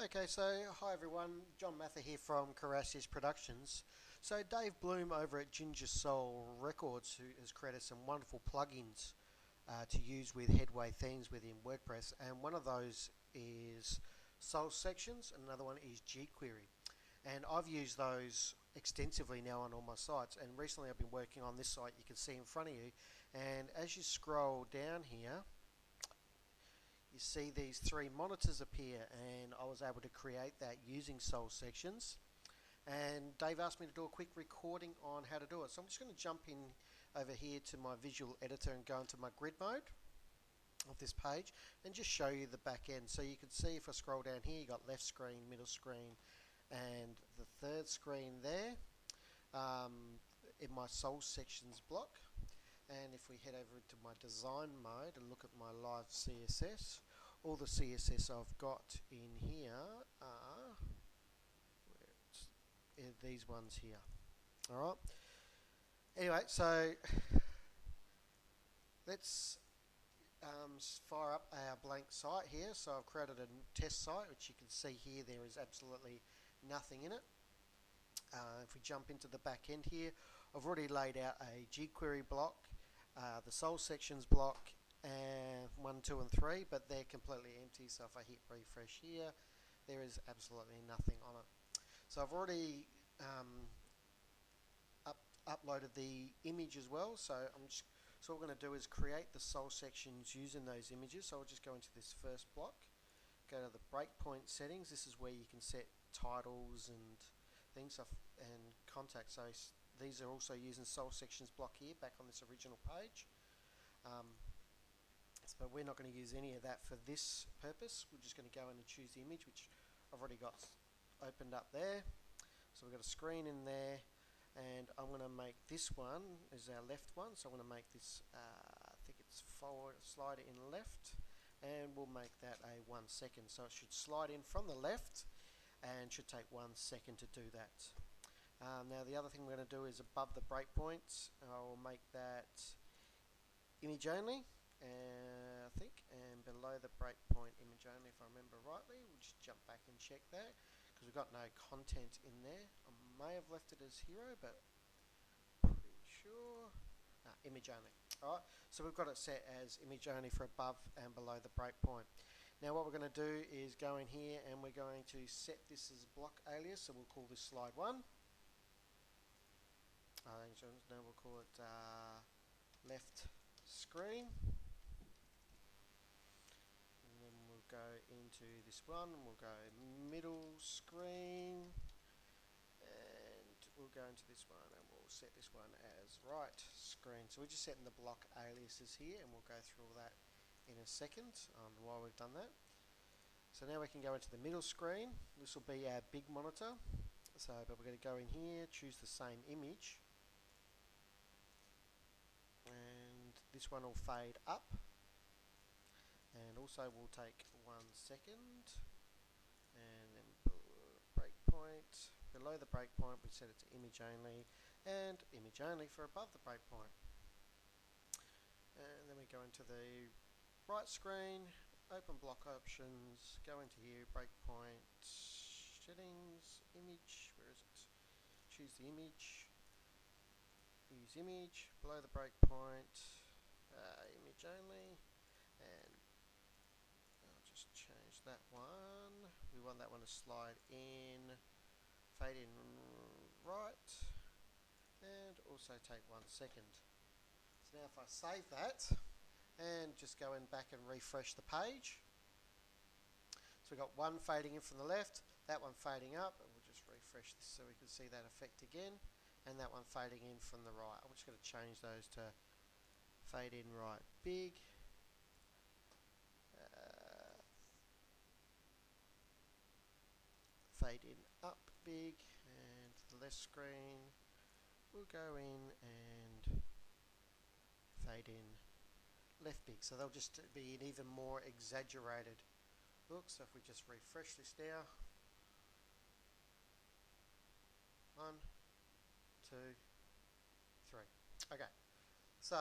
Okay, so hi everyone, John Mather here from Carasius Productions. So Dave Bloom over at Ginger Soul Records, who has created some wonderful plugins to use with Headway themes within WordPress, and one of those is Soul Sections, and another one is jQuery. And I've used those extensively now on all my sites, and recently I've been working on this site you can see in front of you, and as you scroll down here, you see these three monitors appear, and I was able to create that using Soul Sections. And Dave asked me to do a quick recording on how to do it, so I'm just going to jump in over here to my visual editor and go into my grid mode of this page and just show you the back end. So you can see if I scroll down here, you got left screen, middle screen, and the third screen there in my Soul Sections block. And if we head over to my design mode and look at my live CSS, all the CSS I've got in here are these ones here. Alright, anyway, so let's fire up our blank site here. So I've created a test site, which you can see here there is absolutely nothing in it. If we jump into the back end here, I've already laid out a jQuery block, the Soul Sections block, and 1, 2 and 3, but they're completely empty. So if I hit refresh here, there is absolutely nothing on it. So I've already uploaded the image as well. So so what we're going to do is create the Soul Sections using those images. So I'll just go into this first block, go to the breakpoint settings. This is where you can set titles and things and contact. So these are also using Soul Sections block here back on this original page. But we're not going to use any of that for this purpose. We're just going to go in and choose the image, which I've already got opened up there. So we've got a screen in there, and I'm going to make this one is our left one. So I'm going to make this, I think it's forward, slide it in left, and we'll make that a 1 second. So it should slide in from the left and should take 1 second to do that. Now the other thing we're going to do is above the breakpoints, I'll make that image only, I think, and below the breakpoint image only, if I remember rightly. We'll just jump back and check that because we've got no content in there. I may have left it as hero, but pretty sure. Image only. Alright, so we've got it set as image only for above and below the breakpoint. Now what we're going to do is go in here and we're going to set this as block alias, so we'll call this slide 1. Now we'll call it left screen. And then we'll go into this one, and we'll go middle screen. And we'll go into this one and we'll set this one as right screen. So we're just setting the block aliases here, and we'll go through all that in a second while we've done that. So now we can go into the middle screen. This will be our big monitor. But we're going to go in here, choose the same image, and this one will fade up, and also we'll take 1 second, and then breakpoint. Below the breakpoint we set it to image only, and image only for above the breakpoint. And then we go into the right screen, open block options, go into here, breakpoint, settings, image, where is it? Choose the image, use image, below the breakpoint, image only, and I'll just change that one. We want that one to slide in, fade in right, and also take 1 second. So now if I save that and just go in back and refresh the page, so we've got one fading in from the left, that one fading up, and we'll just refresh this so we can see that effect again, and that one fading in from the right. I'm just going to change those to fade in right big, fade in up big, and the left screen we'll go in and fade in left big, so they'll just be an even more exaggerated look. So if we just refresh this now, 1, 2, 3. Okay, so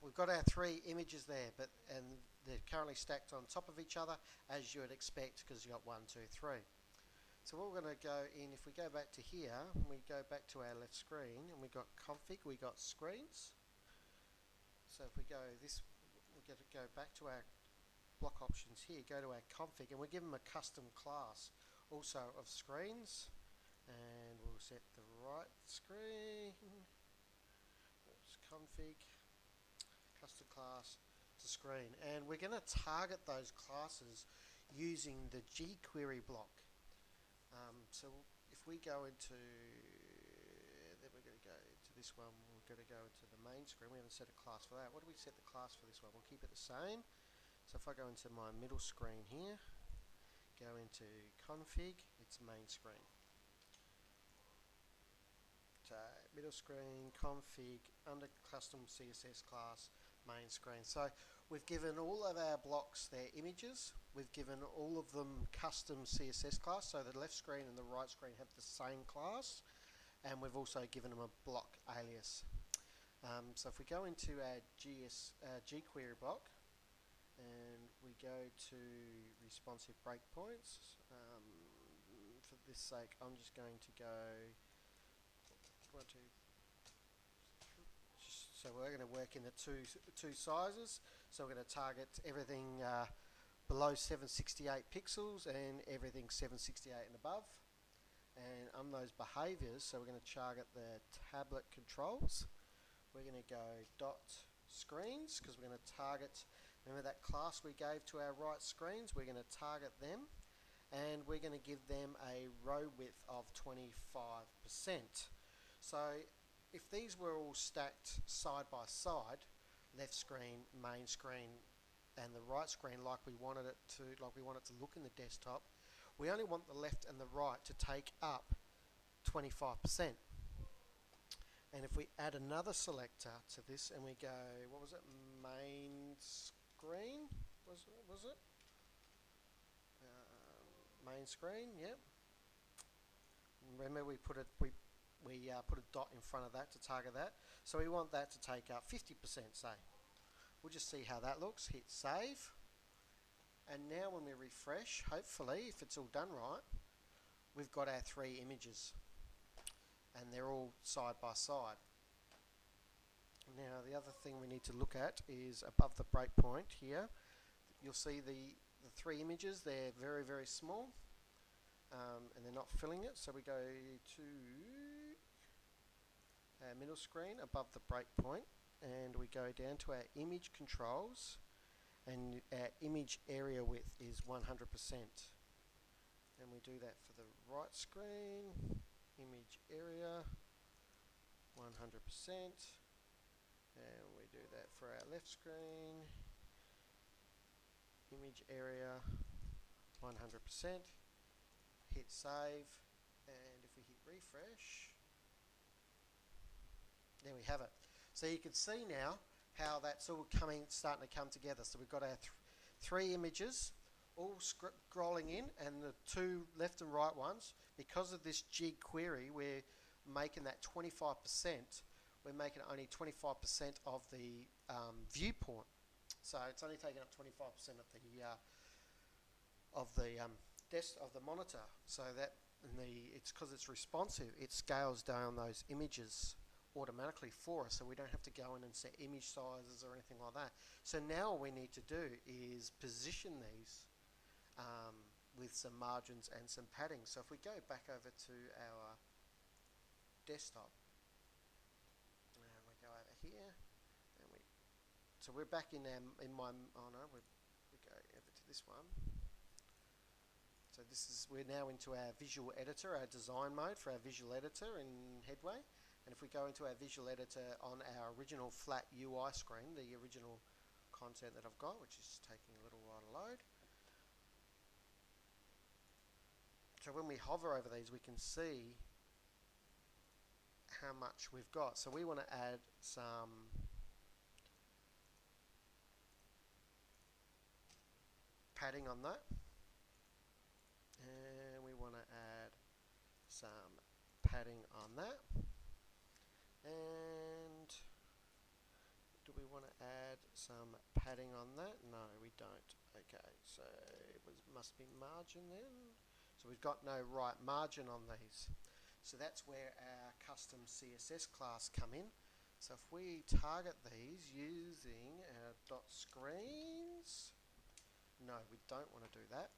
we've got our 3 images there, and they're currently stacked on top of each other as you would expect, because you've got 1, 2, 3. So what we're going to go in, if we go back to here, and we go back to our left screen, and we got config, we got screens. So if we go this, we get to go back to our block options here, go to our config, and we give them a custom class also of screens, and we'll set the right screen, that's config, custom class to screen, and we're going to target those classes using the jQuery block. So if we go into, then we're going to go to this one, we're going to go into the main screen. We haven't set a class for that. What do we set the class for this one? We'll keep it the same. So if I go into my middle screen here, go into config, it's main screen. So middle screen, config, under custom CSS class, main screen. So we've given all of our blocks their images. We've given all of them custom CSS class. So the left screen and the right screen have the same class. And we've also given them a block alias. So if we go into our jQuery block, and we go to responsive breakpoints, for this sake I'm just going to go 1, 2, so we're going to work in the two sizes. So we're going to target everything below 768 pixels and everything 768 and above. And on those behaviors, so we're going to target the tablet controls. We're going to go dot screens, because we're going to target, remember that class we gave to our right screens, we're going to target them, and we're going to give them a row width of 25%. So if these were all stacked side by side, left screen, main screen, and the right screen like we wanted it to look in the desktop, we only want the left and the right to take up 25%. And if we add another selector to this and we go, what was it, main screen, was it? Main screen, yep. Remember we put a dot in front of that to target that. So we want that to take up 50%, say. We'll just see how that looks. Hit save. And now when we refresh, hopefully, if it's all done right, we've got our 3 images. And they're all side by side. Now the other thing we need to look at is above the breakpoint here. You'll see the 3 images, they're very, very small. And they're not filling it. So we go to our middle screen above the breakpoint, and we go down to our image controls, and our image area width is 100%. And we do that for the right screen, image area 100%, and we do that for our left screen, image area 100%. Hit save, and if we hit refresh, there we have it. So you can see now how that's all starting to come together. So we've got our 3 images all scrolling in, and the 2 left and right ones, because of this jQuery, we're making that 25%. We're making only 25% of the viewport. So it's only taking up 25% of the monitor. So that it's because it's responsive, it scales down those images automatically for us, so we don't have to go in and set image sizes or anything like that. So now all we need to do is position these with some margins and some padding. So if we go back over to our desktop, and we go over here, and so we're back we go over to this one. So we're now into our visual editor, our design mode for our visual editor in Headway. And if we go into our visual editor on our original flat UI screen, the original content that I've got, which is taking a little while to load. So when we hover over these, we can see how much we've got. So we want to add some padding on that. And we want to add some padding on that. And do we want to add some padding on that? No, we don't. Okay, so it must be margin then. So So we've got no right margin on these. So that's where our custom CSS class come in. So if we target these using our dot screens, no, we don't want to do that.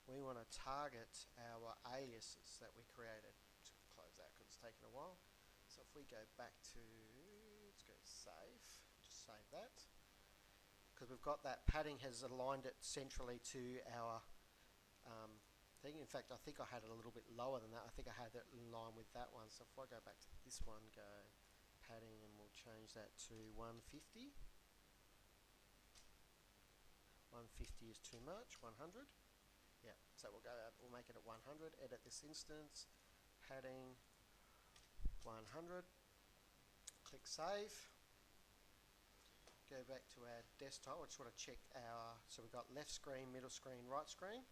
We want to target our aliases that we created. Let's close that because it's taken a while. So if we go back to, let's go save, just save that. Because we've got that padding has aligned it centrally to our thing. In fact, I think I had it a little bit lower than that. I think I had it in line with that one. So if I go back to this one, go padding, and we'll change that to 150. 150 is too much. 100. Yeah. So we'll go. We'll make it at 100. Edit this instance. Padding 100. Click save. Go back to our desktop. I just want to check our. So we've got left screen, middle screen, right screen.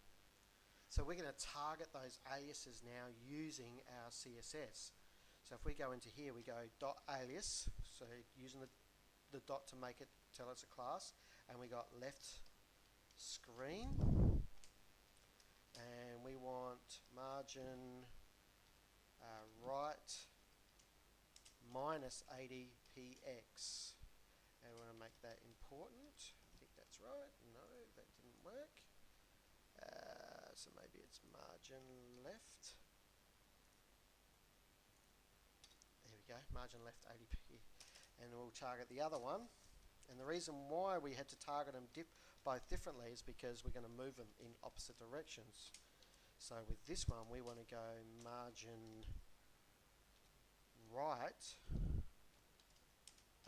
So we're going to target those aliases now using our CSS. So if we go into here, we go dot alias, so using the dot to make it tell us a class, and we got left screen, and we want margin right minus 80px, and we want to make that important. I think that's right. No, that didn't work. So maybe it's margin left. There we go, margin left 80p. And we'll target the other one. And the reason why we had to target them both differently is because we're going to move them in opposite directions. So with this one, we want to go margin right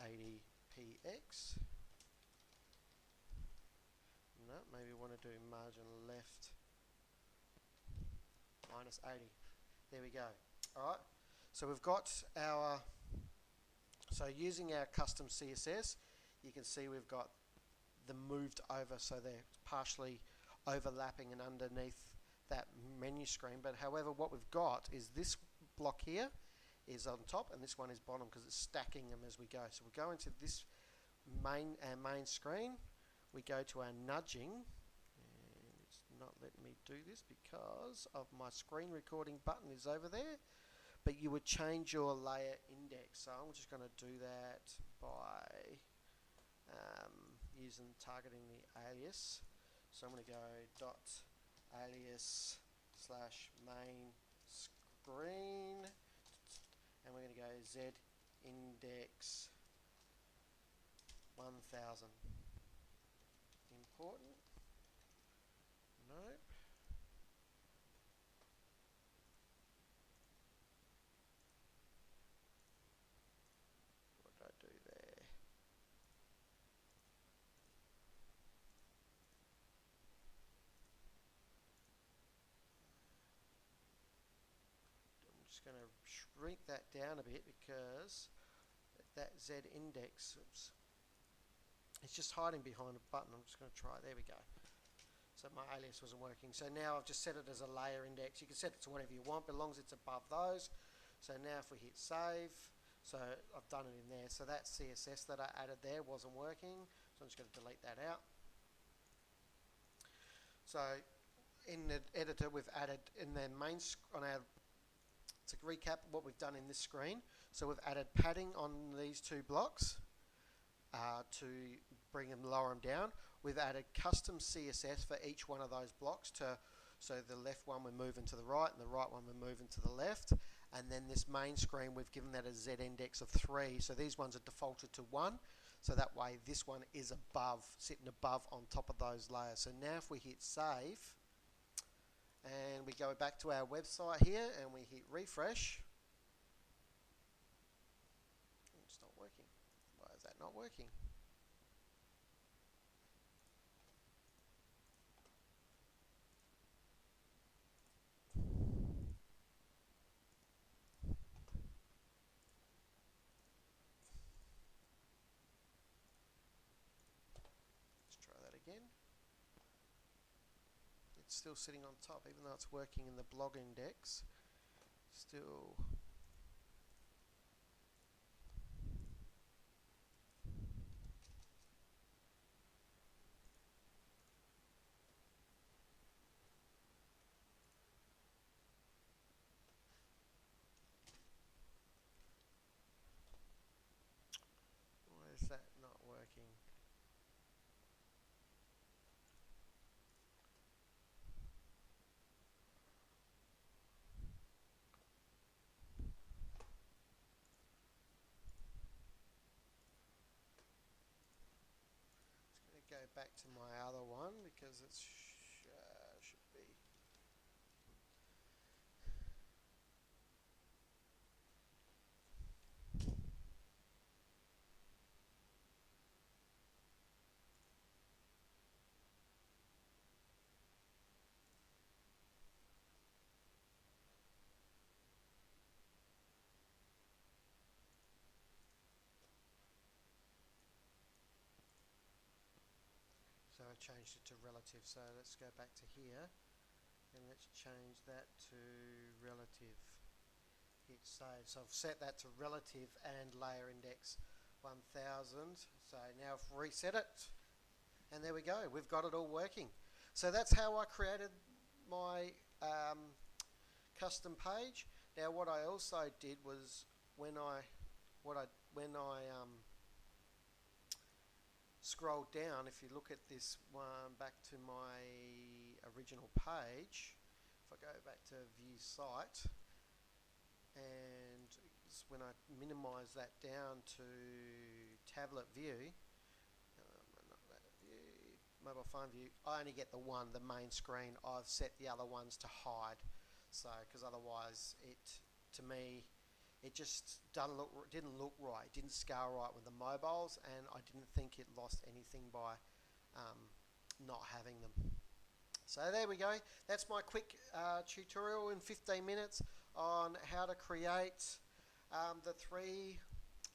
80px. No, maybe we want to do margin left minus 80. There we go. Alright, so we've got our, so using our custom CSS, you can see we've got them moved over, so they're partially overlapping and underneath that menu screen. But however, what we've got is this block here is on top and this one is bottom because it's stacking them as we go. So we'll go into this main screen. We go to our nudging, and it's not letting me do this because of my screen recording button is over there, but you would change your layer index. So I'm just going to do that by targeting the alias. So I'm going to go dot alias slash main screen, and we're going to go z index 1000. Important. Nope. What did I do there? I'm just going to shrink that down a bit because that Z index, oops, it's just hiding behind a button. I'm just going to try it. There we go. So my alias wasn't working. So now I've just set it as a layer index. You can set it to whatever you want, but as long as it's above those. So now if we hit save, so I've done it in there. So that CSS that I added there wasn't working. So I'm just going to delete that out. So in the editor, we've added in the main on our, to recap what we've done in this screen. So we've added padding on these two blocks to bring them, lower them down. We've added custom CSS for each one of those blocks so the left one we're moving to the right and the right one we're moving to the left. And then this main screen, we've given that a Z index of 3. So these ones are defaulted to 1. So that way this one is above, sitting above on top of those layers. So now if we hit save and we go back to our website here and we hit refresh, it's not working. Why is that not working? Again, it's still sitting on top even though it's working in the blog index. Still back to my other one because it's should be. So I changed it to relative. So let's go back to here and let's change that to relative. Hit save. So I've set that to relative and layer index 1000. So now I've reset it and there we go. We've got it all working. So that's how I created my custom page. Now what I also did was when I scroll down, if you look at this one back to my original page, if I go back to view site, and when I minimize that down to tablet view, mobile phone view, I only get the main screen. I've set the other ones to hide, so because otherwise to me it just didn't look right, it didn't scale right with the mobiles, and I didn't think it lost anything by not having them. So there we go. That's my quick tutorial in 15 minutes on how to create the 3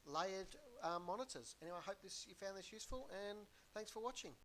layered monitors. Anyway, I hope you found this useful, and thanks for watching.